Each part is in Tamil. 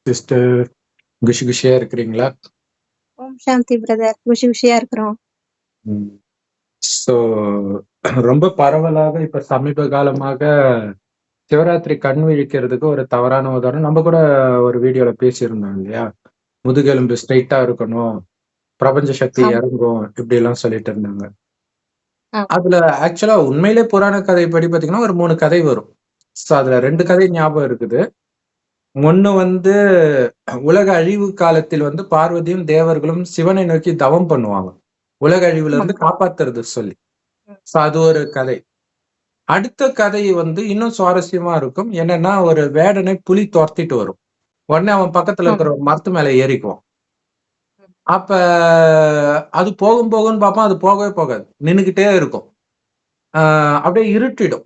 சிஸ்டர் குஷி குஷியா இருக்கிறீங்களா? ஓம் சாந்தி பிரதர். குஷி குஷியா இருக்கிறோம். ஸோ ரொம்ப பரவலாக இப்ப சமீப காலமாக சிவராத்திரி கண் விழிக்கிறதுக்கு ஒரு தவறான உதாரணம். நம்ம கூட ஒரு வீடியோல பேசியிருந்தோம் இல்லையா? முதுகெலும்பு ஸ்ட்ரைட்டா இருக்கணும், பிரபஞ்ச சக்தி ஆமா. இறங்கும், இப்படி எல்லாம் சொல்லிட்டு இருந்தாங்க. ஆமா. அதுல ஆக்சுவலா உண்மையிலே புராண கதைப்படி பாத்தீங்கன்னா ஒரு 3 கதை வரும். ஸோ அதுல 2 கதை ஞாபகம் இருக்குது. ஒண்ணு வந்து உலக அழிவு காலத்தில் வந்து பார்வதியும் தேவர்களும் சிவனை நோக்கி தவம் பண்ணுவாங்க. உலக அழிவுல இருந்து காப்பாத்துறது சொல்லி. சோ அது ஒரு கதை. அடுத்த கதை வந்து இன்னும் சுவாரஸ்யமா இருக்கும். என்னன்னா ஒரு வேடனை புலி துரத்திட்டு வரும். உடனே அவன் பக்கத்துல இருக்கிற ஒரு மரத்து மேல ஏறிக்குவான். அப்ப அது போகும் போகும்னு பார்ப்பான், அது போகவே போகாது. நின்னுகிட்டே இருக்கும். அப்படியே இருட்டிடும்.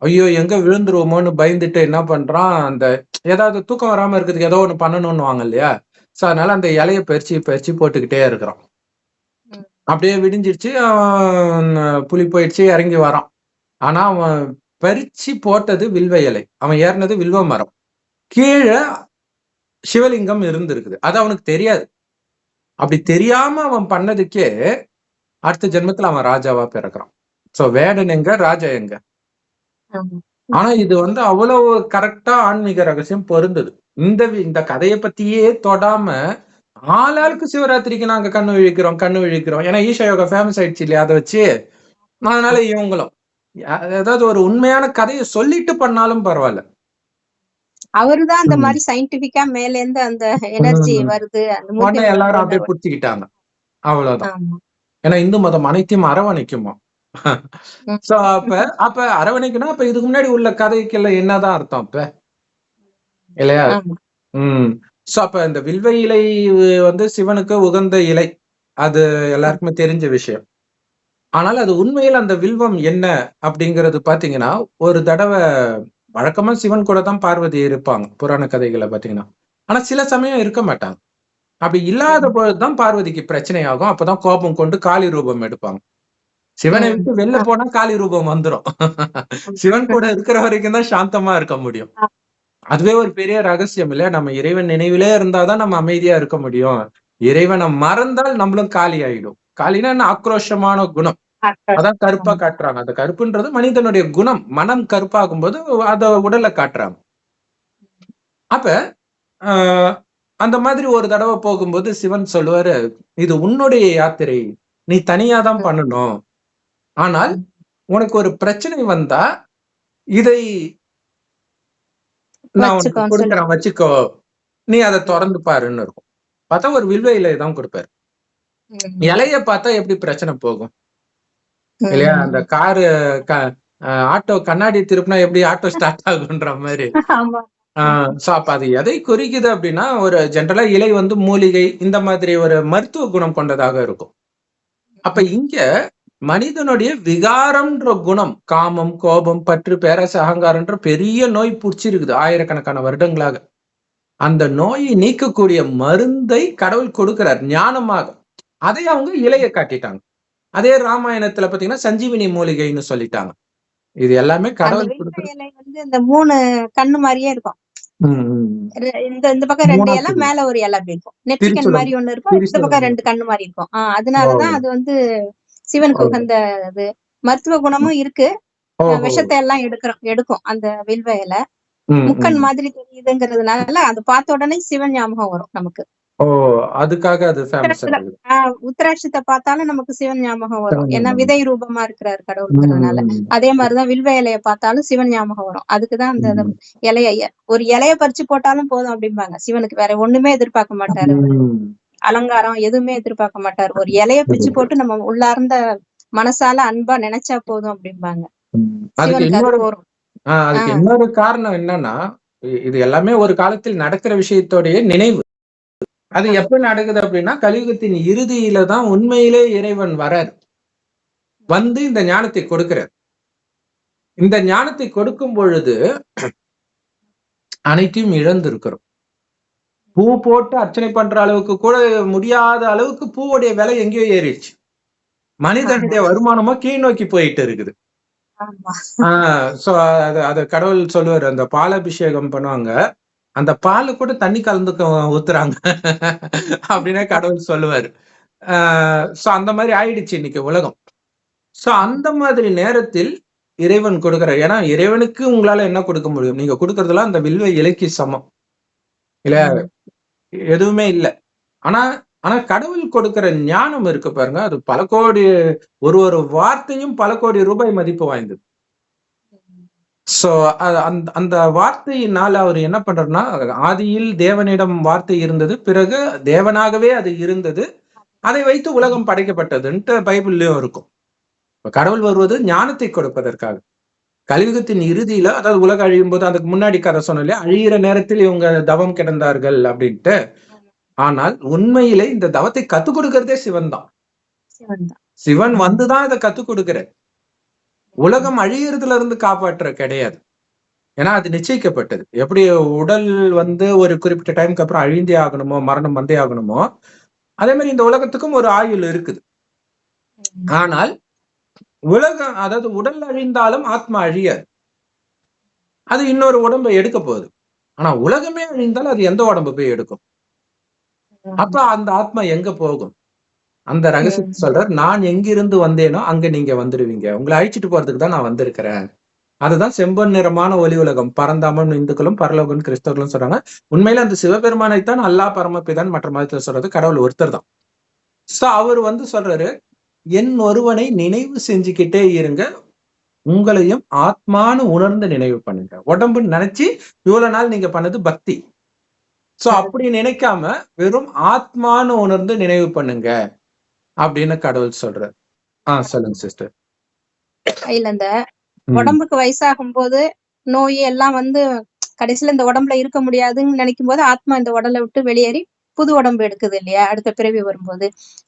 ஐயோ எங்க விழுந்துருவோமோன்னு பயந்துட்டு என்ன பண்றான், அந்த ஏதாவது தூக்கம் வராம இருக்கிறதுக்கு ஏதோ ஒண்ணு பண்ணணும்னுவாங்க இல்லையா? சோ அதனால அந்த இலைய பறிச்சு பறிச்சு போட்டுக்கிட்டே இருக்கிறான். அப்படியே விடிஞ்சிருச்சு. புலி போயிடுச்சு, இறங்கி வரான். ஆனா அவன் பறிச்சு போட்டது வில்வ இலை. அவன் ஏறினது வில்வ மரம். கீழே சிவலிங்கம் இருந்திருக்குது. அது அவனுக்கு தெரியாது. அப்படி தெரியாம அவன் பண்ணதுக்கே அடுத்த ஜென்மத்துல அவன் ராஜாவா பிறக்கிறான். சோ வேடன் எங்க, ராஜா எங்க? ஆனா இது வந்து அவ்வளவு கரெக்டா ஆன்மீக ரகசியம் பொருந்தது. இந்த கதையை பத்தியே தொடாம ஆளாளுக்கு சிவராத்திரிக்கு நாங்க கண்ணு விழிக்கிறோம். ஏன்னா ஈஷா யோகா ஃபேமஸ் ஆயிடுச்சு இல்லையா? அதை வச்சு அதனால இவங்களும் ஏதாவது ஒரு உண்மையான கதையை சொல்லிட்டு பண்ணாலும் பரவாயில்ல. அவருதான் அந்த மாதிரி சயின்டிபிக்கா மேல இருந்து அந்த எனர்ஜி வருது. உடனே எல்லாரும் அப்படியே புடிச்சுக்கிட்டாங்க. அவ்வளவுதான். ஏன்னா இந்து மதம் அனைத்தையும் அரவணைக்குமா? சோ அப்ப அரவணைக்கணும். அப்ப இதுக்கு முன்னாடி உள்ள கதைக்கெல்லாம் என்னதான் அர்த்தம் அப்ப இல்லையா? சோ அப்ப இந்த வில்வ இலை வந்து சிவனுக்கு உகந்த இலை. அது எல்லாருக்குமே தெரிஞ்ச விஷயம். ஆனால் அது உண்மையில் அந்த வில்வம் என்ன அப்படிங்கிறது பாத்தீங்கன்னா, ஒரு தடவை வழக்கமா சிவன் கூட தான் பார்வதி இருப்பாங்க புராண கதைகளை பாத்தீங்கன்னா. ஆனா சில சமயம் இருக்க மாட்டாங்க. அப்படி இல்லாத பொழுதுதான் பார்வதிக்கு பிரச்சனை ஆகும். அப்பதான் கோபம் கொண்டு காளி ரூபம் எடுப்பாங்க. சிவனை விட்டு வெளில போனா காளி ரூபம் வந்துரும். சிவன் கூட இருக்கிற வரைக்கும் தான் சாந்தமா இருக்க முடியும். அதுவே ஒரு பெரிய ரகசியம் இல்லையா? நம்ம இறைவன் நினைவிலே இருந்தாதான் நம்ம அமைதியா இருக்க முடியும். இறைவனை மறந்தால் நம்மளும் காலி ஆயிடும். காலினா என்ன? ஆக்ரோஷமான குணம். அதான் கருப்பா காட்டுறாங்க. அந்த கருப்புன்றது மனிதனுடைய குணம். மனம் கருப்பாகும் போது அத உடல்ல காட்டுறாங்க. அப்ப அந்த மாதிரி ஒரு தடவை போகும்போது சிவன் சொல்லுவாரு, இது உன்னுடைய யாத்திரை, நீ தனியா தான் பண்ணணும். ஆனால் உனக்கு ஒரு பிரச்சனை வந்தா இதை நான் உனக்கு கொடுக்குறேன், வச்சுக்கோ, நீ அதை திறந்து பாருன்னு இருக்கும். பார்த்தா ஒரு வில்வ இலையை தான் கொடுப்பாரு. இலைய பார்த்தா எப்படி பிரச்சனை போகும் இல்லையா? அந்த காரு ஆட்டோ கண்ணாடி திருப்பினா எப்படி ஆட்டோ ஸ்டார்ட் ஆகுன்ற மாதிரி. சோ அப்ப அது எதை குறிக்குது அப்படின்னா, ஒரு ஜென்ரலா இலை வந்து மூலிகை, இந்த மாதிரி ஒரு மருத்துவ குணம் கொண்டதாக இருக்கும். அப்ப இங்க மனிதனுடைய விகாரம்ன்ற குணம், காமம், கோபம், பற்று, பேராசை, அகங்காரம்ன்ற பெரிய நோய் புடிச்சிருக்குது ஆயிரக்கணக்கான வருடங்களாக. அந்த நோயை நீக்கக்கூடிய மருந்தை கடவுள் கொடுக்கிறார் ஞானமாக. அதை அவங்க இலைய காட்டிட்டாங்க. அதே ராமாயணத்துல பாத்தீங்கன்னா சஞ்சீவினி மூலிகைன்னு சொல்லிட்டாங்க. இது எல்லாமே கடவுள் கொடுக்கிறது. வந்து இந்த 3 கண்ணு மாதிரியே இருக்கும். இந்த பக்கம் 2 இலை, மேல ஒரு இலை அப்படி இருக்கும். நெற்றிக்கண் மாதிரி ஒண்ணு இருக்கும், இந்த பக்கம் 2 கண்ணு மாதிரி இருக்கும். அதனாலதான் அது வந்து சிவனுக்கு உகந்த இது. மருத்துவ குணமும் இருக்கு. விஷத்தை எல்லாம் எடுக்கும் அந்த வில்வ இலை. முக்கண் மாதிரி தெரியுதுங்கிறதுனால அது பார்த்த உடனே சிவன் ஞாபகம் வரும் நமக்கு. அதுக்காக அது ஃபேமஸ். உத்தராட்சத்தை பார்த்தாலும் நமக்கு சிவன் ஞாபகம் வரும். ஏன்னா விதை ரூபமா இருக்கிறாரு கடவுளுங்கிறதுனால. அதே மாதிரிதான் வில்வ இலைய பார்த்தாலும் சிவன் ஞாபகம் வரும். அதுக்குதான் அந்த இலைய ஒரு இலைய பறிச்சு போட்டாலும் போதும் அப்படிம்பாங்க. சிவனுக்கு வேற ஒண்ணுமே எதிர்பார்க்க மாட்டாரு. அலங்காரம் எதுவுமே எதிர்பார்க்க மாட்டாரு. ஒரு இலைய பிரிச்சு போட்டு நம்ம உள்ளார்ந்த மனசால அன்பா நினைச்சா போதும் அப்படிம்பாங்க. அதுக்கு இன்னொரு காரணம் என்னன்னா, இது எல்லாமே ஒரு காலத்தில் நடக்கிற விஷயத்தோடைய நினைவு. அது எப்ப நடக்குது அப்படின்னா, கலியுகத்தின் இறுதியில தான் உண்மையிலே இறைவன் வரார். வந்து இந்த ஞானத்தை கொடுக்கிறார். இந்த ஞானத்தை கொடுக்கும் பொழுது அனைத்தையும் இழந்திருக்கிறோம். பூ போட்டு அர்ச்சனை பண்ற அளவுக்கு கூட முடியாத அளவுக்கு பூவுடைய விலை எங்கேயோ ஏறிடுச்சு. மனிதனுடைய வருமானமா கீழ் நோக்கி போயிட்டு இருக்குது. சோ அது கடவுள் சொல்லுவாரு, அந்த பாலாபிஷேகம் பண்ணுவாங்க. அந்த பால் கூட தண்ணி கலந்து ஊத்துறாங்க அப்படின்னா கடவுள் சொல்லுவாரு. சோ அந்த மாதிரி ஆயிடுச்சு இன்னைக்கு உலகம். சோ அந்த மாதிரி நேரத்தில் இறைவன் கொடுக்கிற, ஏன்னா இறைவனுக்கு உங்களால என்ன கொடுக்க முடியும்? நீங்க கொடுக்கறதுலாம் அந்த வில்வ இலைக்கு சமம் இல்ல, எதுவுமே இல்ல. ஆனா ஆனா கடவுள் கொடுக்கிற ஞானம் இருக்கு பாருங்க, அது பல கோடி, ஒரு ஒரு வார்த்தையும் பல கோடி ரூபாய் மதிப்பு வாய்ந்தது. சோ அந்த வார்த்தையினால் அவர் என்ன பண்றாருன்னா, ஆதியில் தேவனிடம் வார்த்தை இருந்தது, பிறகு தேவனாகவே அது இருந்தது, அதை வைத்து உலகம் படைக்கப்பட்டதுன்ட்டு பைபிள்லயும் இருக்கும். கடவுள் வருவது ஞானத்தை கொடுப்பதற்காக. கலியுகத்தின் இறுதியில, அதாவது உலகம் அழியும் போது, அதுக்கு முன்னாடி கதை சொன்ன இல்லையா, அழியிற நேரத்தில் இவங்க தவம் கிடந்தார்கள் அப்படின்ட்டு. ஆனால் உண்மையிலே இந்த தவத்தை கத்துக் கொடுக்கறதே சிவன் தான். சிவன் வந்துதான் இதை கத்துக் கொடுக்கிற. உலகம் அழியறதுல இருந்து காப்பாற்ற கிடையாது. ஏன்னா அது நிச்சயிக்கப்பட்டது. எப்படி உடல் ஒரு குறிப்பிட்ட டைமுக்கு அப்புறம் அழிந்தே ஆகணுமோ, மரணம் வந்தே ஆகணுமோ, அதே மாதிரி இந்த உலகத்துக்கும் ஒரு ஆயுள் இருக்குது. ஆனால் உலகம், அதாவது உடல் அழிந்தாலும் ஆத்மா அழியாது. அது இன்னொரு உடம்பை எடுக்க போகுது. ஆனா உலகமே அழிந்தாலும் அது எந்த உடம்பு போய் எடுக்கும்? அப்ப அந்த ஆத்மா எங்க போகும்? அந்த ரகசியத்தை சொல்றார். நான் எங்கிருந்து வந்தேனோ அங்க நீங்க வந்துடுவீங்க. உங்களை அழிச்சிட்டு போறதுக்கு தான் நான் வந்திருக்கிறேன். அதுதான் செம்பொன் நிறமான ஒலி உலகம். பரந்தாமன் இந்துக்களும் பரலோகன் கிறிஸ்தவர்களும் சொல்றாங்க. உண்மையில அந்த சிவபெருமானைத்தான் அல்லாஹ் பரமபிதான் மற்ற மதத்துல சொல்றது கடவுள் ஒருத்தர் தான். சோ அவர் சொல்றாரு, என் ஒருவனை நினைவு செஞ்சுக்கிட்டே இருங்க, உங்களையும் ஆத்மானு உணர்ந்து நினைவு பண்ணுங்க. உடம்புன்னு நினைச்சு இவ்வளவு நாள் நீங்க பண்ணது பக்தி. சோ அப்படி நினைக்காம வெறும் ஆத்மானு உணர்ந்து நினைவு பண்ணுங்க அப்படின்னு கடவுள் சொல்றாரு. சொல்லுங்க சிஸ்டர். இல்ல, இந்த உடம்புக்கு வயசாகும் போது நோய் எல்லாம் கடைசியில இந்த உடம்புல இருக்க முடியாதுன்னு நினைக்கும் போது ஆத்மா இந்த உடலை விட்டு வெளியேறி புது உடம்பு எடுக்குது இல்லையா, அடுத்த பிறவி வரும்போது.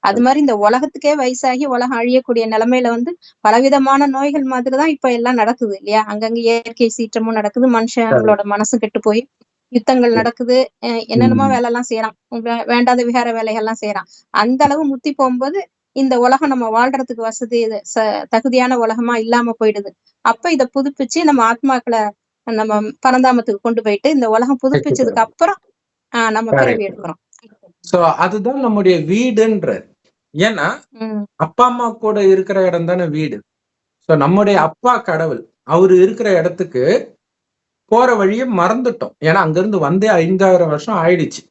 அது மாதிரி இந்த உலகத்துக்கே வயசாகி உலகம் அழியக்கூடிய நிலைமையில பலவிதமான நோய்கள் மாதிரிதான் இப்ப எல்லாம் நடக்குது இல்லையா. அங்கங்க இயற்கை சீற்றமும் நடக்குது, மனுஷங்களோட மனசும் கெட்டு போய் யுத்தங்கள் நடக்குது, என்னென்னமோ வேலை எல்லாம் செய்யறான், வேண்டாத விகார வேலைகள்லாம் செய்யறான். அந்த அளவு முத்தி போகும்போது இந்த உலகம் நம்ம வாழ்றதுக்கு வசதி தகுதியான உலகமா இல்லாம போயிடுது. அப்ப இத புதுப்பிச்சு நம்ம ஆத்மாக்களை நம்ம பரந்தாமத்துக்கு கொண்டு போயிட்டு இந்த உலகம் புதுப்பிச்சதுக்கு அப்புறம் நம்ம பிறவி எடுக்கிறோம். சோ அதுதான் நம்முடைய வீடுன்ற. ஏன்னா அப்பா அம்மா கூட இருக்கிற இடம் தானே வீடு. சோ நம்முடைய அப்பா கடவுள், அவரு இருக்கிற இடத்துக்கு போற வழியை மறந்துட்டோம். ஏன்னா அங்கிருந்து 5000 வருஷம் ஆயிடுச்சு.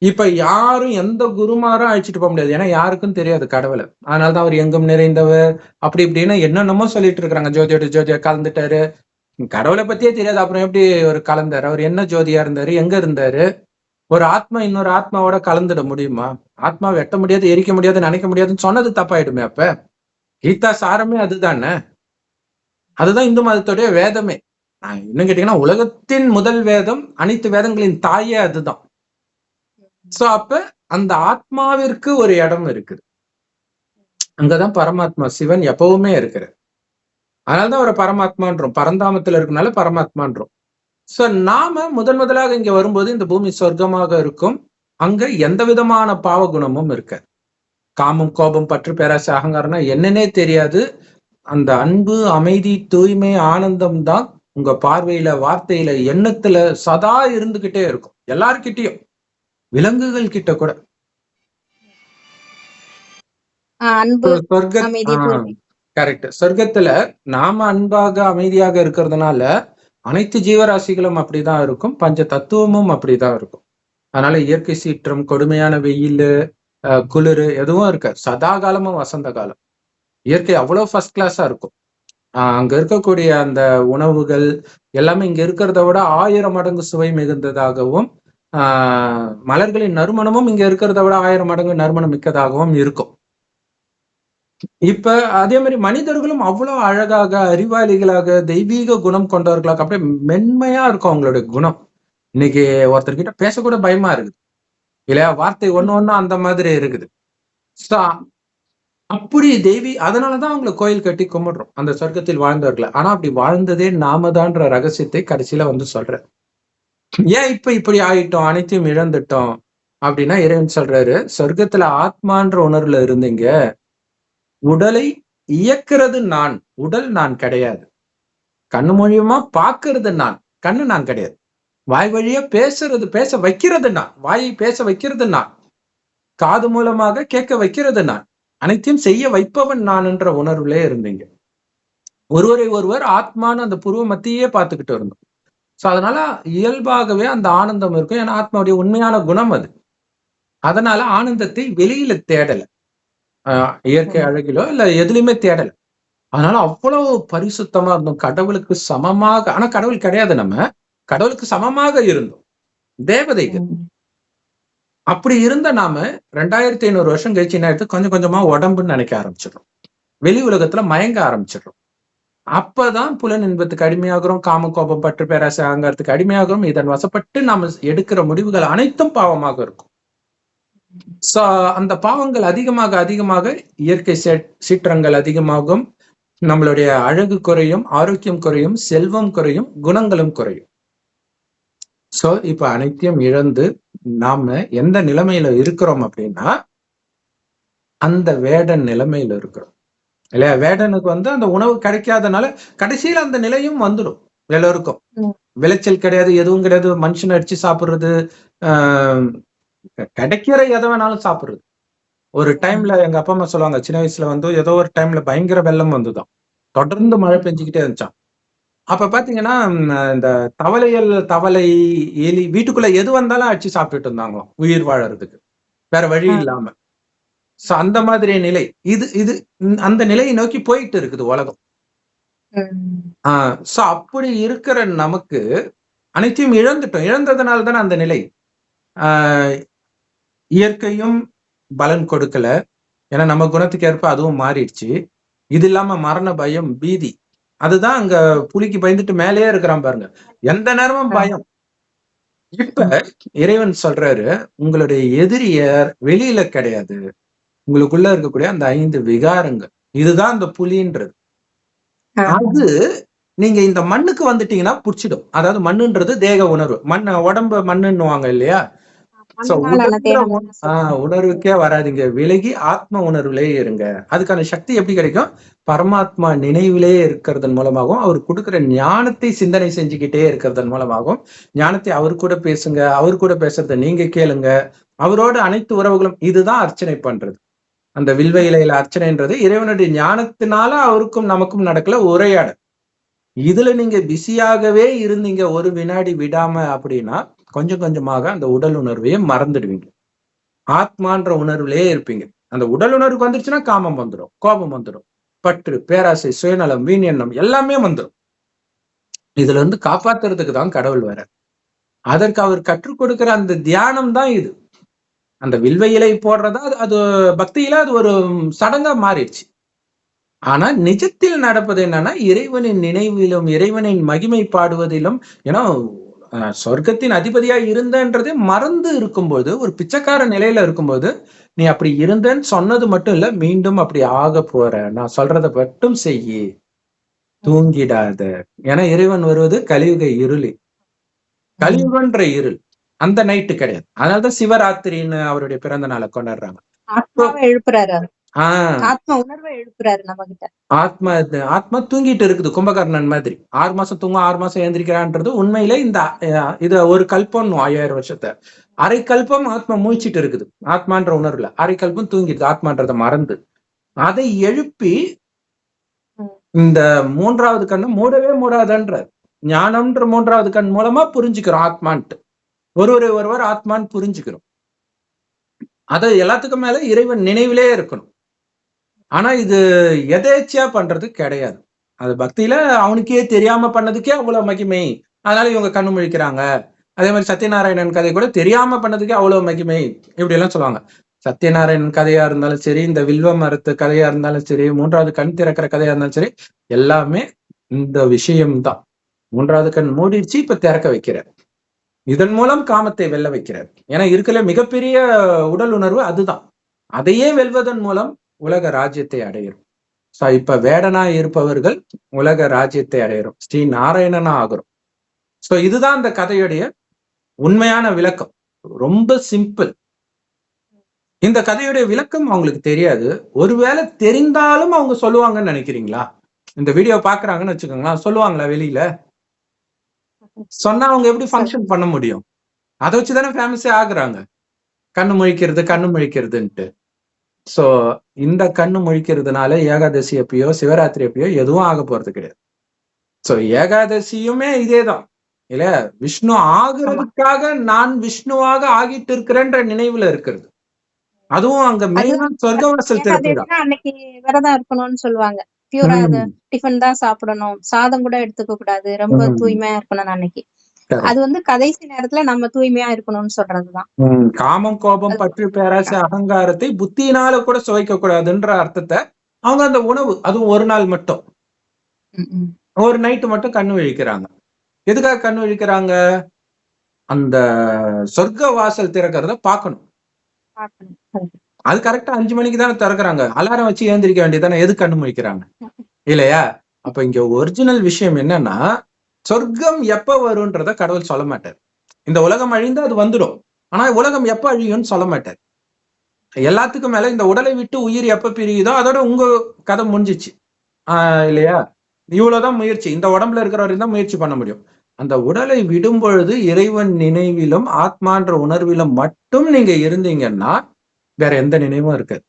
இப்ப யாரும் எந்த குருமாரும் அழைச்சிட்டு போக முடியாது. ஏன்னா யாருக்கும் தெரியாது கடவுளை. அதனாலதான் அவர் எங்கும் நிறைந்தவர் அப்படி இப்படின்னு என்னென்னமோ சொல்லிட்டு இருக்கிறாங்க. ஜோதியா கலந்துட்டாரு, கடவுளை பத்தியே தெரியாது. அப்புறம் எப்படி ஒரு கலந்தாரு? அவர் என்ன ஜோதியா இருந்தாரு, எங்க இருந்தாரு? ஒரு ஆத்மா இன்னொரு ஆத்மாவோட கலந்துட முடியுமா? ஆத்மா வெட்ட முடியாது, எரிக்க முடியாது, நினைக்க முடியாதுன்னு சொன்னது தப்பாயிடுமே. அப்ப கீதா சாரமே அதுதானே. அதுதான் இந்து மதத்துடைய வேதமே. இன்னும் கேட்டீங்கன்னா உலகத்தின் முதல் வேதம், அனைத்து வேதங்களின் தாயே அதுதான். சோ அப்ப அந்த ஆத்மாவிற்கு ஒரு இடம் இருக்குது. அங்கதான் பரமாத்மா சிவன் எப்பவுமே இருக்கிறார். அதனாலதான் அவரை பரமாத்மான்றோம். பரந்தாமத்துல இருக்கனால பரமாத்மான்றோம். சோ நாம முதலாக இங்க வரும்போது இந்த பூமி சொர்க்கமாக இருக்கும். அங்க எந்த விதமான பாவ குணமும் இருக்க, காமம், கோபம், பற்று, பேராசை, அகங்காரம்னா என்னன்னே தெரியாது. அந்த அன்பு, அமைதி, தூய்மை, ஆனந்தம் தான் உங்க பார்வையில, வார்த்தையில, எண்ணத்துல சதா இருந்துகிட்டே இருக்கும். எல்லார்கிட்டயும், விலங்குகள் கிட்ட கூட. கரெக்ட். சொர்க்கத்துல நாம அன்பாக அமைதியாக இருக்கிறதுனால அனைத்து ஜீவராசிகளும் அப்படிதான் இருக்கும், பஞ்ச தத்துவமும் அப்படிதான் இருக்கும். அதனால இயற்கை சீற்றம், கொடுமையான வெயில், குளிர் எதுவும் இருக்க, சதா காலமும் வசந்த காலம். இயற்கை அவ்வளவு ஃபர்ஸ்ட் கிளாஸா இருக்கும். அங்க இருக்கக்கூடிய அந்த உணவுகள் எல்லாமே இங்க இருக்கிறத விட 1000 மடங்கு சுவை மிகுந்ததாகவும், மலர்களின் நறுமணமும் இங்க இருக்கிறத விட 1000 மடங்கு நறுமணம் மிக்கதாகவும் இருக்கும். இப்ப அதே மாதிரி மனிதர்களும் அவ்வளவு அழகாக, அறிவாளிகளாக, தெய்வீக குணம் கொண்டவர்களாக, அப்படியே மென்மையா இருக்கும் அவங்களுடைய குணம். இன்னைக்கு ஒருத்தர்கிட்ட பேசக்கூட பயமா இருக்குது இல்லையா, வார்த்தை ஒண்ணு அந்த மாதிரி இருக்குது. அப்படி அதனாலதான் அவங்களை கோயில் கட்டி கும்பிடுறோம், அந்த சொர்க்கத்தில் வாழ்ந்தவர்களை. ஆனா அப்படி வாழ்ந்ததே நாம தான்ற ரகசியத்தை கடைசியில சொல்றேன். ஏன் இப்படி ஆயிட்டோம், அனைத்தையும் இழந்துட்டோம் அப்படின்னா இறைவன் சொல்றாரு, சொர்க்கத்துல ஆத்மான்ற உணர்வுல இருந்தீங்க, உடலை இயக்குறது நான், உடல் நான் கிடையாது. கண்ணு மூலியமா பாக்குறது நான், கண்ணு நான் கிடையாது. வாய் வழியா பேச வைக்கிறது நான், வாயை பேச வைக்கிறது நான், காது மூலமாக கேட்க வைக்கிறது நான், அனைத்தையும் செய்ய வைப்பவன் நான் என்ற உணர்வுலே இருந்தீங்க. ஒருவரை ஒருவர் ஆத்மான்னு அந்த புருவ மத்தியே பார்த்துக்கிட்டு இருந்தோம். சோ அதனால இயல்பாகவே அந்த ஆனந்தம் இருக்கும். ஏன்னா ஆத்மாவுடைய உண்மையான குணம் அது. அதனால ஆனந்தத்தை வெளியில தேடல, இயற்கை அழகிலோ இல்ல எதுலையுமே தேடல. அதனால அவ்வளவு பரிசுத்தமா இருந்தோம், கடவுளுக்கு சமமாக. ஆனா கடவுள் கிடையாது, நம்ம கடவுளுக்கு சமமாக இருந்தோம், தேவதைகள். அப்படி இருந்த நாம 2500 வருஷம் கழிச்சு என்ன ஆயிடுது, கொஞ்சம் கொஞ்சமா உடம்புன்னு நினைக்க ஆரம்பிச்சிடுறோம், வெளி உலகத்துல மயங்க ஆரம்பிச்சிடுறோம். அப்பதான் புலன் இன்பத்துக்கு அடிமையாகிறோம், காம கோபம் பற்று பேராசை அகங்காரத்துக்கு அடிமையாகிறோம். இதன் வசப்பட்டு நாம எடுக்கிற முடிவுகள் அனைத்தும் பாவமாக இருக்கும். சோ அந்த பாவங்கள் அதிகமாக அதிகமாக இயற்கை சீற்றங்கள் அதிகமாகும், நம்மளுடைய அழகு குறையும், ஆரோக்கியம் குறையும், செல்வம் குறையும், குணங்களும் குறையும். சோ இப்ப அனைத்தையும் இழந்து நாம எந்த நிலைமையில இருக்கிறோம் அப்படின்னா, அந்த வேடன் நிலைமையில இருக்கிறோம் இல்லையா? வேடனுக்கு அந்த உணவு கிடைக்காதனால கடைசியில அந்த நிலையும் வந்துடும் எல்லோருக்கும். விளைச்சல் கிடையாது, எதுவும் கிடையாது, மனுஷன் அடிச்சு சாப்பிடுறது, கிடைக்கிற எதை வேணாலும் சாப்பிடுறது. ஒரு டைம்ல எங்க அப்பா அம்மா சொல்லுவாங்க, சின்ன வயசுல ஏதோ ஒரு டைம்ல பயங்கர வெள்ளம் வந்துதான், தொடர்ந்து மழை பெஞ்சுக்கிட்டே இருந்துச்சான். அப்ப பாத்தீங்கன்னா இந்த தவளை, எலி வீட்டுக்குள்ள எது வந்தாலும் அடிச்சு சாப்பிட்டுட்டு இருந்தாங்களாம் உயிர் வாழறதுக்கு, வேற வழி இல்லாம. சோ அந்த மாதிரி நிலை இது அந்த நிலையை நோக்கி போயிட்டு இருக்குது உலகம். சோ அப்படி இருக்கிற நமக்கு அனைத்தையும் இழந்துட்டோம். இழந்ததுனால தானே அந்த நிலை. இயற்கையும் பலன் கொடுக்கல, ஏன்னா நம்ம குணத்துக்கு ஏற்ப அதுவும் மாறிடுச்சு. இது இல்லாம மரண பயம், பீதி, அதுதான் அங்க புலிக்கு பயந்துட்டு மேலேயே இருக்கிறான் பாருங்க, எந்த நேரமும் பயம். இப்ப இறைவன் சொல்றாரு, உங்களுடைய எதிரியர் வெளியில கிடையாது, உங்களுக்குள்ள இருக்கக்கூடிய அந்த 5 விகாரங்கள், இதுதான் அந்த புலின்றது. அது நீங்க இந்த மண்ணுக்கு வந்துட்டீங்கன்னா புடிச்சிடும். அதாவது மண்ணுன்றது தேக உணர்வு, உடம்பு மண்ணுன்னுவாங்க இல்லையா? உணர்வுக்கே வராதிங்க, விலகி ஆத்ம உணர்வுலே இருங்க. அதுக்கான சக்தி எப்படி கிடைக்கும்? பரமாத்மா நினைவிலே இருக்கிறதன் மூலமாகவும், அவர் கொடுக்கிற ஞானத்தை சிந்தனை செஞ்சுக்கிட்டே இருக்கிறதன் மூலமாகவும், ஞானத்தை அவர் கூட பேசுங்க, அவர் கூட பேசுறத நீங்க கேளுங்க, அவரோட அனைத்து உறவுகளும். இதுதான் அர்ச்சனை பண்றது. அந்த வில்வ இலையில அர்ச்சனைன்றது இறைவனுடைய ஞானத்தினால அவருக்கும் நமக்கும் நடக்கல உரையாடல். இதுல நீங்க பிஸியாகவே இருந்தீங்க ஒரு வினாடி விடாம அப்படின்னா, கொஞ்சம் கொஞ்சமாக அந்த உடல் உணர்வையே மறந்துடுவீங்க, ஆத்மான்ற உணர்வுலயே இருப்பீங்க. அந்த உடல் உணர்வுக்கு வந்துருச்சுன்னா காமம் வந்துடும், கோபம் வந்துடும், பற்று, பேராசை, சுயநலம், வீண் எண்ணம் எல்லாமே வந்துடும். இதுல காப்பாத்துறதுக்கு தான் கடவுள் வர. அதற்கு அவர் கற்றுக் கொடுக்கிற அந்த தியானம் தான் இது. அந்த வில்வ இலை போடுறதா அது பக்தியில அது ஒரு சடங்கா மாறிடுச்சு. ஆனா நிஜத்தில் நடப்பது என்னன்னா, இறைவனின் நினைவிலும் இறைவனின் மகிமை பாடுவதிலும், ஏன்னா சொர்க்கத்தின் அதிபதியா இருந்தன்றதே மறந்து இருக்கும்போது, ஒரு பிச்சைக்கார நிலையில இருக்கும்போது, நீ அப்படி இருந்தேன்னு சொன்னது மட்டும் இல்ல, மீண்டும் அப்படி ஆக போற, நான் சொல்றதை மட்டும் செய்யி, தூங்கிடாத. ஏன்னா இறைவன் வருவது கலியுக இருளி, கலியுகன்ற இருள், அந்த நைட்டு கிடையாது. அதனாலதான் சிவராத்திரின்னு அவருடைய பிறந்த நாளை கொண்டாடுறாங்க. எழுப்புறாரு, ஆத்மா உணர்வை எழுப்புறாரு நம்ம கிட்ட. ஆத்மா தூங்கிட்டு இருக்குது கும்பகர்ணன் மாதிரி. 6 மாசம் தூங்கும், 6 மாசம் எழுந்திரிக்கிறான்றது உண்மையில இது ஒரு கல்பம், 5000 வருஷத்தை அரை கல்பம் ஆத்மா மூழ்ச்சிட்டு இருக்குது. ஆத்மான்ற உணர்வுல அரை கல்பம் தூங்கிடுது, ஆத்மான்றத மறந்து. அதை எழுப்பி இந்த 3வது கண்ணு மூடவே மூடாதன்ற ஞானம்ன்ற 3வது கண் மூலமா புரிஞ்சுக்கிறோம் ஆத்மான்ட்டு. ஒருவர் ஆத்மான்னு புரிஞ்சுக்கிறோம். அது எல்லாத்துக்கும் மேல இறைவன் நினைவிலே இருக்கணும். ஆனா இது எதேச்சியா பண்றது கிடையாது. அது பக்தியில அவனுக்கே தெரியாம பண்ணதுக்கே அவ்வளவு மகிமை, அதனால இவங்க கண்ணு முழிக்கிறாங்க. அதே மாதிரி சத்யநாராயணன் கதை கூட தெரியாம பண்ணதுக்கே அவ்வளவு மகிமை, இப்படி எல்லாம் சொல்லுவாங்க. சத்யநாராயணன் கதையா இருந்தாலும் சரி, இந்த வில்வ மரத்து கதையா இருந்தாலும் சரி, 3வது கண் திறக்கிற கதையா இருந்தாலும் சரி, எல்லாமே இந்த விஷயம்தான். 3வது கண் மூடிடுச்சு, இப்ப திறக்க வைக்கிறார். இதன் மூலம் காமத்தை வெல்ல வைக்கிறார். ஏன்னா இருக்கல மிகப்பெரிய உடல் உணர்வு அதுதான். அதையே வெல்வதன் மூலம் உலக ராஜ்யத்தை அடையிறோம். இப்ப வேடனா இருப்பவர்கள் உலக ராஜ்யத்தை அடையிறோம், ஸ்ரீ நாராயணனா ஆகிறோம். சோ இதுதான் அந்த கதையுடைய உண்மையான விளக்கம். ரொம்ப சிம்பிள். இந்த கதையுடைய விளக்கம் அவங்களுக்கு தெரியாது. ஒருவேளை தெரிந்தாலும் அவங்க சொல்லுவாங்கன்னு நினைக்கிறீங்களா? இந்த வீடியோ பாக்குறாங்கன்னு வச்சுக்கோங்களேன், சொல்லுவாங்களா வெளியில? சொன்னா அவங்க எப்படி ஃபங்க்ஷன் பண்ண முடியும்? அதை வச்சுதானே ஃபேமஸே ஆகுறாங்க. கண்ணு முழிக்கிறதுன்ட்டு. சோ இந்த கண்ணு முழிக்கிறதுனால ஏகாதசி அப்பயோ சிவராத்திரி அப்பயோ எதுவும் ஆக போறது கிடையாது. சோ ஏகாதசியுமே இதேதான் இல்ல, விஷ்ணு ஆகுறதுக்காக நான் விஷ்ணுவாக ஆகிட்டு இருக்கிறேன்ற நினைவுல இருக்கிறது. அதுவும் அங்க மெயினா சொர்க்கவாசல் திறப்புதான். அன்னைக்கு விரதம் இருக்கணும்னு சொல்லுவாங்க. பியூரா டிஃபன் தான் சாப்பிடணும், சாதம் கூட எடுத்துக்க கூடாது, ரொம்ப தூய்மையா இருக்கணும் அன்னைக்கு. அது வந்து கடைசி நேரத்துல நம்ம தூய்மையா இருக்கணும்னு சொல்றதுதான். காமம், கோபம், பற்று, பேராசை, அகங்காரத்தை புத்தியினால கூட சுவைக்க கூடாதுன்ற அர்த்தத்தை அவங்க அந்த உணவு, அதுவும் ஒரு நாள் மட்டும், ஒரு நைட்டு மட்டும் கண்ணு விழிக்கிறாங்க. எதுக்காக கண்ணு விழிக்கிறாங்க? அந்த சொர்க்க வாசல் திறக்கிறத பாக்கணும். அது கரெக்டா 5 மணிக்கு தானே திறக்கிறாங்க. அலாரம் வச்சு ஏந்திரிக்க வேண்டியதானே, எது கண்ணு முழிக்கிறாங்க இல்லையா? அப்ப இங்க ஒரிஜினல் விஷயம் என்னன்னா, சொர்க்கம் எப்ப வரும்ன்றத கடவுள் சொல்ல மாட்டார். இந்த உலகம் அழிந்து அது வந்துடும், ஆனா உலகம் எப்ப அழியும்னு சொல்ல மாட்டார். எல்லாத்துக்கும் மேல இந்த உடலை விட்டு உயிர் எப்ப பிரியுதோ அதோட உங்க கதை முடிஞ்சிச்சு இல்லையா? இவ்வளவுதான் முயற்சி, இந்த உடம்புல இருக்கிற வரைக்கும் தான் முயற்சி பண்ண முடியும். அந்த உடலை விடும் பொழுது இறைவன் நினைவிலும் ஆத்மான்ற உணர்விலும் மட்டும் நீங்க இருந்தீங்கன்னா வேற எந்த நினைவும் இருக்காது.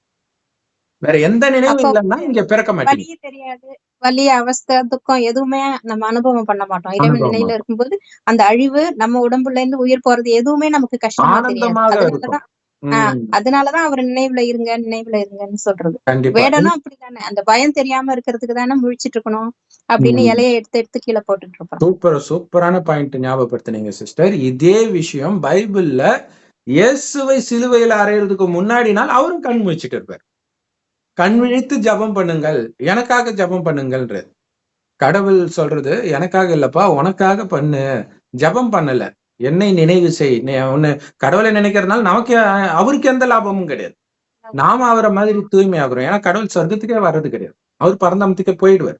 வேற எந்த நினைவும் இல்லைன்னா இங்க பிறக்க மாட்டீங்க. தெரியாது, வலி, அவஸ்தை, துக்கம் எதுவுமே நம்ம அனுபவம் பண்ண மாட்டோம். இறைவன் நிலையில இருக்கும்போது அந்த அழிவு, நம்ம உடம்புல இருந்து உயிர் போறது எதுவுமே நமக்கு கஷ்டமா தெரியாது. அதனாலதான் அவர் நினைவுல இருங்கன்னு சொல்றது. வேடனும் அப்படித்தானே, அந்த பயம் தெரியாம இருக்கிறதுக்கு தானே முழிச்சிட்டு இருக்கணும் அப்படின்னு இலையை எடுத்து கீழே போட்டுட்டு இருப்போம். சூப்பரான பாயிண்ட் ஞாபகப்படுத்தினீங்க சிஸ்டர். இதே விஷயம் பைபிள்ல இயேசுவை சிலுவையில அறையிறதுக்கு முன்னாடி நாள் அவரும் கண் முழிச்சிட்டு இருப்பார். கண் விழித்து ஜபம் பண்ணுங்கள், எனக்காக ஜபம் பண்ணுங்கள்ன்ற கடவுள் சொல்றது. எனக்காக இல்லப்பா, உனக்காக பண்ணு, ஜபம் பண்ணல, என்னை நினைவு செய். ஒண்ணு கடவுளை நினைக்கிறதுனால நமக்கு அவருக்கு எந்த லாபமும் கிடையாது. நாம அவரை மாதிரி தூய்மை ஆகுறோம். ஏன்னா கடவுள் சொர்க்கத்துக்கே வர்றது கிடையாது, அவர் பரந்தாமத்துக்கே போயிடுவார்.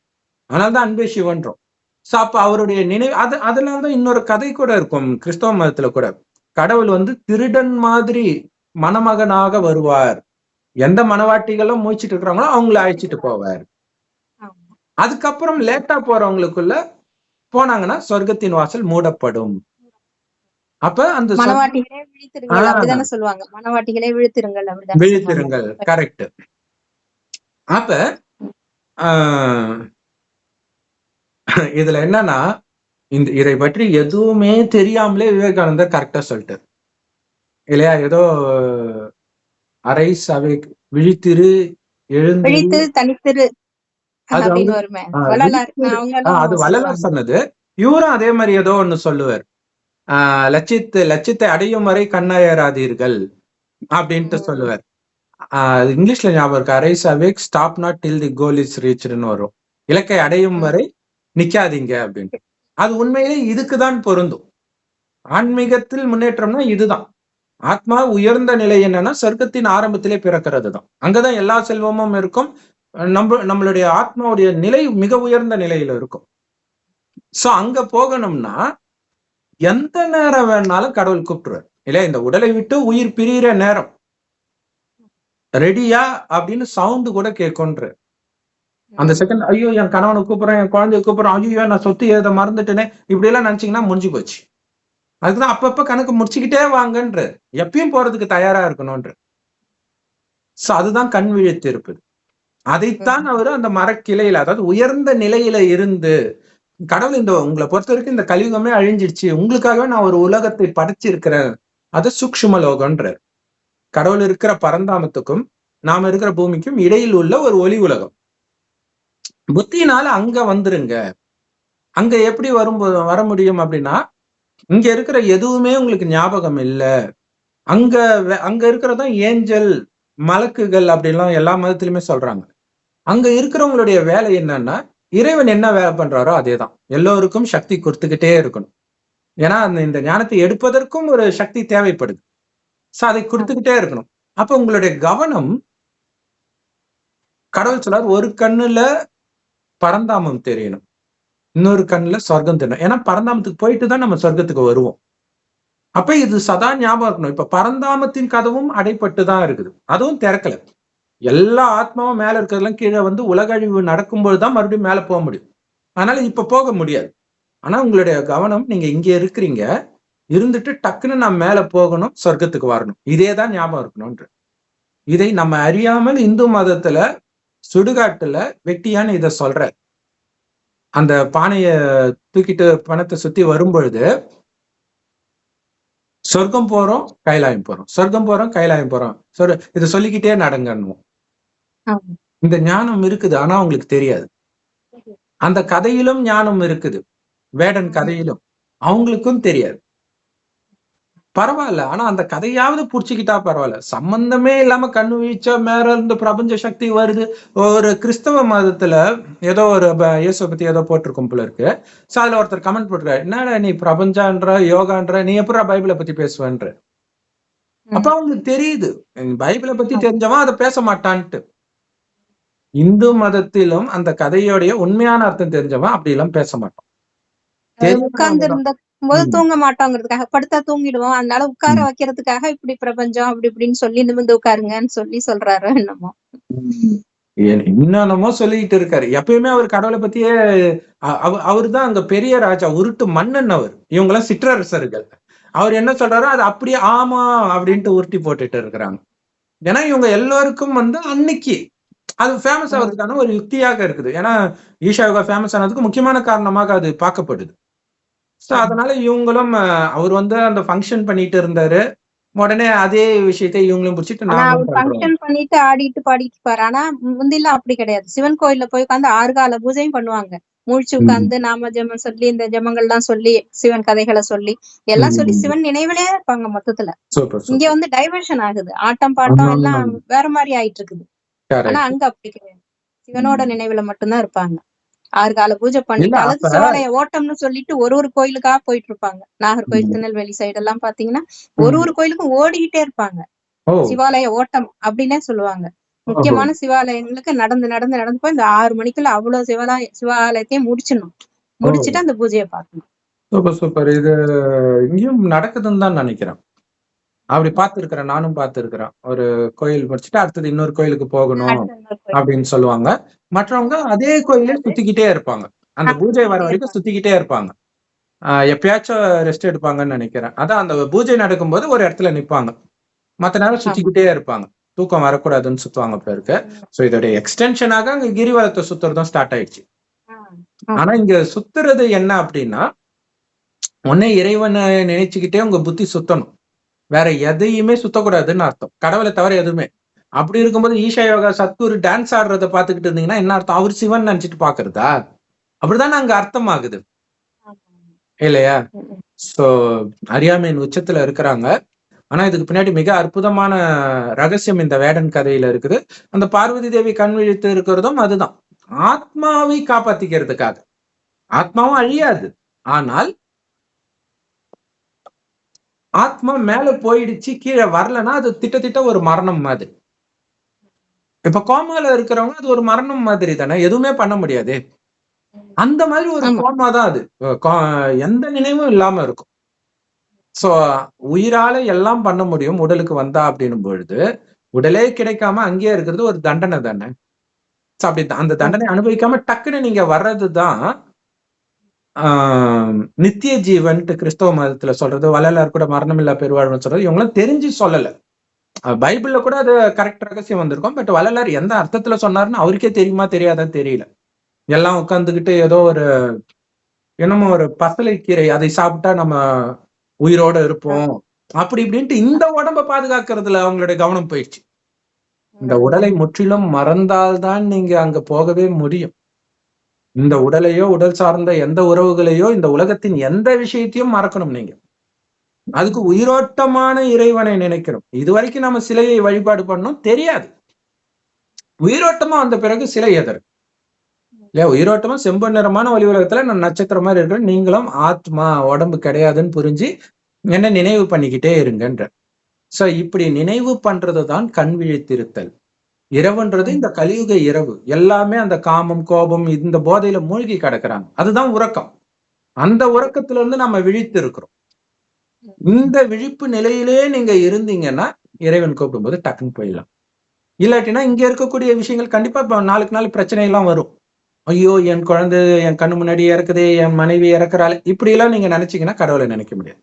அதனாலதான் அன்பே சிவன்றோம். சோ அப்ப அவருடைய நினைவு அதனாலதான் இன்னொரு கதை கூட இருக்கும் கிறிஸ்தவ மதத்துல கூட. கடவுள் வந்து திருடன் மாதிரி மணமகனாக வருவார், எந்த மனவாட்டிகளும் மூச்சிட்டு இருக்கிறாங்களோ அவங்களை அழைச்சிட்டு போவார். அதுக்கப்புறம் லேட்டா போறவங்களுக்குள்ள போனாங்கன்னா சொர்க்கத்தின் வாசல் மூடப்படும். அப்ப அந்த விழித்திருங்கள், கரெக்ட். அப்ப இதுல என்னன்னா, இதை பற்றி எதுவுமே தெரியாமலே விவேகானந்தர் கரெக்டா சொல்லிட்டார் இல்லையா? ஏதோ அரை சவை விழித்திரு, எழுந்து தனித்திரு, அது வள்ளலார் சொன்னது. இவரும் அதே மாதிரி ஏதோ ஒண்ணு சொல்லுவார், லட்சியத்தை அடையும் வரை கண்ணயராதீர்கள் அப்படின்ட்டு சொல்லுவார். இங்கிலீஷ்ல ஞாபகம் இருக்கு, arise awake, stop not till the goal is ரீச்டுன்னு வரும். இலக்கை அடையும் வரை நிக்காதீங்க அப்படின்ட்டு. அது உண்மையிலே இதுக்குதான் பொருந்தும். ஆன்மீகத்தில் முன்னேற்றம்னா இதுதான். ஆத்மா உயர்ந்த நிலை என்னன்னா சொர்க்கத்தின் ஆரம்பத்திலே பிறக்கிறது தான். அங்கதான் எல்லா செல்வமும் இருக்கும். நம்மளுடைய ஆத்மாவுடைய நிலை மிக உயர்ந்த நிலையில இருக்கும். சோ அங்க போகணும்னா எந்த நேரம் வேணாலும் கடவுள் கூப்பிட்டுருவார் இல்லையா? இந்த உடலை விட்டு உயிர் பிரிகிற நேரம் ரெடியா அப்படின்னு சவுண்டு கூட கேட்கும்ன்ற அந்த செகண்ட், ஐயோ என் கணவனை கூப்பிடுறேன், என் குழந்தைய கூப்பிடுறேன், ஐயோ நான் சொத்து ஏத மறந்துட்டேனே, இப்படி எல்லாம் நினைச்சீங்கன்னா முடிஞ்சு போச்சு. அதுக்குதான் அப்பப்ப கணக்கு முடிச்சுக்கிட்டே வாங்கன்ற, எப்பயும் போறதுக்கு தயாரா இருக்கணும்ன்ற. சோ அதுதான் கண் விழித்து இருப்பது. அதைத்தான் அவரு அந்த மரக்கிளையில, அதாவது உயர்ந்த நிலையில இருந்து, கடவுள் இந்த உங்களை பொறுத்த வரைக்கும் இந்த கலியுகமே அழிஞ்சிடுச்சு, உங்களுக்காகவே நான் ஒரு உலகத்தை படைச்சிருக்கிறேன், அது சூக்ஷ்ம லோகம்ன்றார். கடவுள் இருக்கிற பரந்தாமத்துக்கும் நாம இருக்கிற பூமிக்கும் இடையில் உள்ள ஒரு ஒளி உலகம். புத்தினால அங்க வந்துருங்க. அங்க எப்படி வர முடியும் அப்படின்னா, இங்க இருக்கிற எதுவுமே உங்களுக்கு ஞாபகம் இல்ல. அங்க இருக்கிறதும் ஏஞ்சல், மலக்குகள் அப்படின்லாம் எல்லா மதத்திலுமே சொல்றாங்க. அங்க இருக்கிறவங்களுடைய வேலை என்னன்னா, இறைவன் என்ன வேலை பண்றாரோ அதேதான். எல்லோருக்கும் சக்தி கொடுத்துக்கிட்டே இருக்கணும். ஏன்னா இந்த ஞானத்தை எடுப்பதற்கும் ஒரு சக்தி தேவைப்படுது. சோ அதை கொடுத்துக்கிட்டே இருக்கணும். அப்ப உங்களுடைய கவனம், கடவுள் சொல்லார், ஒரு கண்ணுல பரந்தாமம் தெரியணும், இன்னொரு கண்ணுல சொர்க்கம் தெரியணும். ஏன்னா பரந்தாமத்துக்கு போயிட்டு தான் நம்ம சொர்க்கத்துக்கு வருவோம். அப்ப இது சதா ஞாபகம் இருக்கணும். இப்ப பரந்தாமத்தின் கதவும் அடைப்பட்டுதான் இருக்குது, அதுவும் திறக்கல. எல்லா ஆத்மாவும் மேல இருக்கிறதெல்லாம் கீழே வந்து உலக அழிவு நடக்கும்போதுதான் மறுபடியும் மேல போக முடியும். அதனால இப்ப போக முடியாது. ஆனா உங்களுடைய கவனம் நீங்க இங்க இருக்கிறீங்க, இருந்துட்டு டக்குன்னு நான் மேல போகணும், சொர்க்கத்துக்கு வரணும். இதேதான் ஞாபகம் இருக்கணும்ன்ற. இதை நம்ம அறியாமல் இந்து மதத்துல சுடுகாட்டுல வெட்டியான்னு இத சொல்ற. அந்த பானைய தூக்கிட்டு பணத்தை சுத்தி வரும்பொழுது சொர்க்கம் போறோம், கைலாயம் போறோம், சொர்க்கம் போறோம், கைலாயம் போறோம். இதை சொல்லிக்கிட்டே நடங்கன்னுவோம். இந்த ஞானம் இருக்குது, ஆனா அவங்களுக்கு தெரியாது. அந்த கதையிலும் ஞானம் இருக்குது, வேடன் கதையிலும் அவங்களுக்கும் தெரியாது. பரவாயில்ல, ஆனா அந்த கதையாவது புடிச்சுக்கிட்டா பரவாயில்ல. சம்பந்தமே இல்லாம கண்ணு வீச்சா மேல இருந்து பிரபஞ்ச சக்தி வருது. ஒரு கிறிஸ்தவ மதத்துல ஏதோ ஒரு இயேசு பத்தி ஏதோ போட்டிருக்கும் போல இருக்கு. சோ அதுல ஒருத்தர் கமெண்ட் போட்டிருக்காரு, என்னடா நீ பிரபஞ்சான்ற யோகான்ற, நீ எப்படா பைபிளை பத்தி பேசுவேன்ற. அப்ப அவங்களுக்கு தெரியுது பைபிளை பத்தி தெரிஞ்சவன் அதை பேச மாட்டான்ட்டு. இந்து மதத்திலும் அந்த கதையோடைய உண்மையான அர்த்தம் தெரிஞ்சவன் அப்படி எல்லாம் பேச மாட்டான். உட்கார்ந்து இருந்த போது தூங்க மாட்டோங்கிறதுக்காக, படுத்தா தூங்கிடுவோம், அதனால உட்கார வைக்கிறதுக்காக இப்படி பிரபஞ்சம் அப்படி இப்படின்னு சொல்லி நிமிர்ந்து உட்காருங்கன்னு சொல்லி சொல்றாரு என்னமோ. என்னென்னமோ சொல்லிட்டு இருக்காரு. எப்பயுமே அவர் கடவுளை பத்தியே, அவரு தான் அங்க பெரிய ராஜா, உருட்டு மன்னன் அவர். இவங்க எல்லாம் சிற்றரசர்கள். அவர் என்ன சொல்றாரோ அது அப்படியே ஆமா அப்படின்ட்டு உருட்டி போட்டுட்டு இருக்கிறாங்க. ஏன்னா இவங்க எல்லோருக்கும் அன்னைக்கு அது ஃபேமஸ் ஆகிறதுக்கான ஒரு யுக்தியாக இருக்குது. ஏன்னா ஈஷா யோகா ஃபேமஸ் ஆனதுக்கு முக்கியமான காரணமாக அது பார்க்கப்படுது. சோ அதனால இவங்களும் அவர் அந்த ஃபங்க்ஷன் பண்ணிட்டு இருந்தாரு. உடனே அதே விஷயத்தை இவங்களும் பிடிச்சிட்டு ஃபங்க்ஷன் பண்ணிட்டு ஆடிட்டு பாடிட்டு இருப்பாரு. ஆனா முந்திலாம் அப்படி கிடையாது. சிவன் கோயில்ல போய் உட்கார்ந்து 6 கால பூஜையும் பண்ணுவாங்க. முழிச்சு உட்கார்ந்து நாம ஜெபம் சொல்லி, இந்த ஜெபங்கள் எல்லாம் சொல்லி, சிவன் கதைகளை சொல்லி எல்லாம் சொல்லி சிவன் நினைவிலே இருப்பாங்க மொத்தத்துல. இங்க டைவர்ஷன் ஆகுது, ஆட்டம் பாட்டம் எல்லாம் வேற மாதிரி ஆயிட்டு இருக்குது. ஆனா அங்க அப்படி கிடையாது, சிவனோட நினைவுல மட்டும்தான் இருப்பாங்க. 6 கால பூஜை பண்ணிட்டு, அல்லது சிவாலய ஓட்டம்னு சொல்லிட்டு ஒரு கோயிலுக்கா போயிட்டு இருப்பாங்க. நாகர்கோயில், திருநெல்வேலி சைடு எல்லாம் பாத்தீங்கன்னா ஒரு கோயிலுக்கும் ஓடிக்கிட்டே இருப்பாங்க. சிவாலய ஓட்டம் அப்படின்னே சொல்லுவாங்க. முக்கியமான சிவாலயங்களுக்கு நடந்து நடந்து நடந்து போய் இந்த 6 மணிக்குள்ள அவ்வளவு சிவாலயத்தையும் முடிச்சுட்டு அந்த பூஜையை பார்க்கணும். Super super. இது இங்கேயும் நடக்குதுன்னு தான் நினைக்கிறேன். அப்படி பார்த்திருக்கிறேன், நானும் பார்த்திருக்கிறேன். ஒரு கோயில் முடிச்சுட்டு அடுத்தது இன்னொரு கோயிலுக்கு போகணும் அப்படின்னு சொல்லுவாங்க. மற்றவங்க அதே கோயிலே சுத்திக்கிட்டே இருப்பாங்க. அந்த பூஜை வர வரைக்கும் சுத்திக்கிட்டே இருப்பாங்க. எப்பயாச்சும் ரெஸ்ட் எடுப்பாங்கன்னு நினைக்கிறேன். அதான் அந்த பூஜை நடக்கும்போது ஒரு இடத்துல நிப்பாங்க, மத்த நேரம் சுத்திக்கிட்டே இருப்பாங்க. தூக்கம் வரக்கூடாதுன்னு சுத்துவாங்க போல இருக்கு. சோ இதோட எக்ஸ்டென்ஷனாக அங்க கிரிவலத்தை சுத்துறதும் ஸ்டார்ட் ஆயிடுச்சு. ஆனா இங்க சுத்துறது என்ன அப்படின்னா, உன்னை இறைவனை நினைச்சுக்கிட்டே உங்க புத்தி சுத்தணும், வேற எதையுமே சுத்தக்கூடாதுன்னு அர்த்தம். கடவுளை தவிர எதுவுமே. அப்படி இருக்கும்போது ஈஷா யோகா சத்குரு டான்ஸ் ஆடுறத பாத்துக்கிட்டு இருந்தீங்கன்னா என்ன அர்த்தம்? அவர் சிவன் நினைச்சிட்டு பாக்குறதா? அப்படிதானே அங்க அர்த்தம் ஆகுது இல்லையா? சோ அறியாமையின் உச்சத்துல இருக்கிறாங்க. ஆனா இதுக்கு பின்னாடி மிக அற்புதமான ரகசியம் இந்த வேடன் கதையில இருக்குது. அந்த பார்வதி தேவி கண் விழித்து இருக்கிறதும் அதுதான், ஆத்மாவை காப்பாத்திக்கிறதுக்காக. ஆத்மாவும் அழியாது, ஆனால் ஆத்மா மேல போயிடுச்சு, கீழே வரலன்னா அது திட்ட ஒரு மரணம் மாதிரி. இப்ப கோமால இருக்கிறவங்க அது ஒரு மரணம் மாதிரி தானே, எதுவுமே பண்ண முடியாது. அந்த மாதிரி ஒரு கோமா தான் அது, எந்த நினைவும் இல்லாம இருக்கும். சோ உயிரால எல்லாம் பண்ண முடியும் உடலுக்கு வந்தா அப்படின்னும் பொழுது, உடலே கிடைக்காம அங்கேயே இருக்கிறது ஒரு தண்டனை தானே. அப்படி அந்த தண்டனை அனுபவிக்காம டக்குன்னு நீங்க வர்றதுதான் நித்திய ஜீவன்ட்டு கிறிஸ்தவ மதத்துல சொல்றது. வள்ளலார் கூட மரணம் இல்லா பெருவாழ்வுன்னு சொல்றது இவங்களும் தெரிஞ்சு சொல்லல. பைபிள்ல கூட அது கரெக்ட் ரகசியம் வந்திருக்கும். பட் வள்ளலார் எந்த அர்த்தத்துல சொன்னாருன்னு அவருக்கே தெரியுமா தெரியாதான்னு தெரியல. எல்லாம் உட்கார்ந்துகிட்டு ஏதோ ஒரு என்னமோ ஒரு பசலை கீரை அதை சாப்பிட்டா நம்ம உயிரோட இருப்போம் அப்படி இப்படின்ட்டு இந்த உடம்ப பாதுகாக்கிறதுல அவங்களுடைய கவனம் போயிடுச்சு. இந்த உடலை முற்றிலும் மறந்தால்தான் நீங்க அங்க போகவே முடியும். இந்த உடலையோ உடல் சார்ந்த எந்த உறவுகளையோ இந்த உலகத்தின் எந்த விஷயத்தையும் மறக்கணும் நீங்க. அதுக்கு உயிரோட்டமான இறைவனை நினைக்கிறோம். இதுவரைக்கும் நம்ம சிலையை வழிபாடு பண்ணோம், தெரியாது. உயிரோட்டமா வந்த பிறகு சிலை எதற்கு இல்லையா? உயிரோட்டமா செம்பு நிறமான ஒளி உலகத்துல நான் நட்சத்திரம் மாதிரி இருக்கிறேன், நீங்களும் ஆத்மா உடம்பு கிடையாதுன்னு புரிஞ்சு என்ன நினைவு பண்ணிக்கிட்டே இருங்கன்ற. சோ இப்படி நினைவு பண்றதுதான் கண் விழித்திருத்தல். இரவுன்றது இந்த கலியுக இரவு. எல்லாமே அந்த காமம் கோபம் இந்த போதையில மூழ்கி கிடக்குறாங்க. அதுதான் உறக்கம். அந்த உறக்கத்துல இருந்து நம்ம விழித்து இருக்கிறோம். இந்த விழிப்பு நிலையிலே நீங்க இருந்தீங்கன்னா இறைவன் கூப்பிடும் போது டக்குன்னு போயிடலாம். இல்லாட்டினா இங்க இருக்கக்கூடிய விஷயங்கள் கண்டிப்பா இப்ப நாளுக்கு நாள் பிரச்சனை எல்லாம் வரும். ஐயோ என் குழந்தை என் கண்ணு முன்னாடி இறக்குதே, என் மனைவி இறக்குறாள், இப்படி எல்லாம் நீங்க நினைச்சீங்கன்னா கடவுளை நினைக்க முடியாது.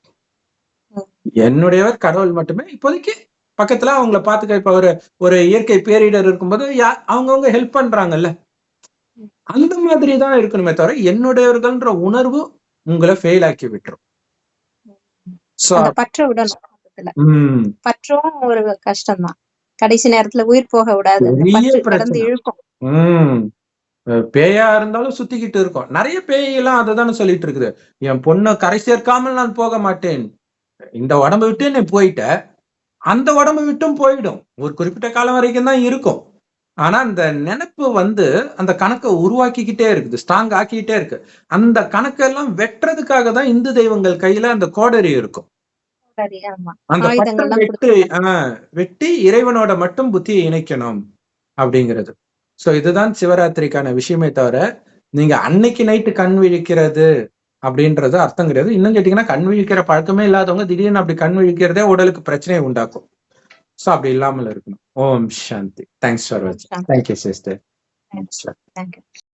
என்னுடையவர் கடவுள் மட்டுமே. இப்போதைக்கு பக்கத்துல அவங்கள பாத்துக்க, இப்ப ஒரு இயற்கை பேரிடர் இருக்கும்போது அவங்கவுங்க ஹெல்ப் பண்றாங்கல்ல, அந்த மாதிரிதான் இருக்கணுமே தவிர என்னுடையவர்கள்ன்ற உணர்வு உங்களை ஃபெயில் ஆக்கி விட்டுரும். பற்ற விடணும். பற்றும் ஒரு கஷ்டம் தான். கடைசி நேரத்துல உயிர் போக விடாது, கடந்து இழுக்கும். பேயா இருந்தாலும் சுத்திக்கிட்டு இருக்கும். நிறைய பேயெல்லாம் அததானே சொல்லிட்டு இருக்குது, என் பொண்ணை கரை சேர்க்காமல் நான் போக மாட்டேன், இந்த உடம்பு விட்டு நீ போயிட்ட, அந்த உடம்பு விட்டும் போயிடும், ஒரு குறிப்பிட்ட காலம் வரைக்கும் தான் இருக்கும். ஆனா அந்த நினைப்பு அந்த கணக்கை உருவாக்கிக்கிட்டே இருக்குது, ஸ்ட்ராங் ஆக்கிக்கிட்டே இருக்கு. அந்த கணக்கெல்லாம் வெட்டுறதுக்காக தான் இந்து தெய்வங்கள் கையில அந்த கோடரி இருக்கும். அந்த வெட்டி இறைவனோட மட்டும் புத்தியை இணைக்கணும் அப்படிங்கிறது. சோ இதுதான் சிவராத்திரிக்கான விஷயமே தவிர நீங்க அன்னைக்கு நைட்டு கண் விழிக்கிறது அப்படின்றது அர்த்தம் கிடையாது. இன்னும் கேட்டீங்கன்னா, கண் விழிக்கிற பழக்கமே இல்லாதவங்க திடீர்னு அப்படி கண் விழிக்கிறதே உடலுக்கு பிரச்சனையை உண்டாக்கும். சோ அப்படி இல்லாமல் இருக்கணும். ஓம் சாந்தி. தேங்க்ஸ் ஃபார் வாட்சிங். Thank you sister.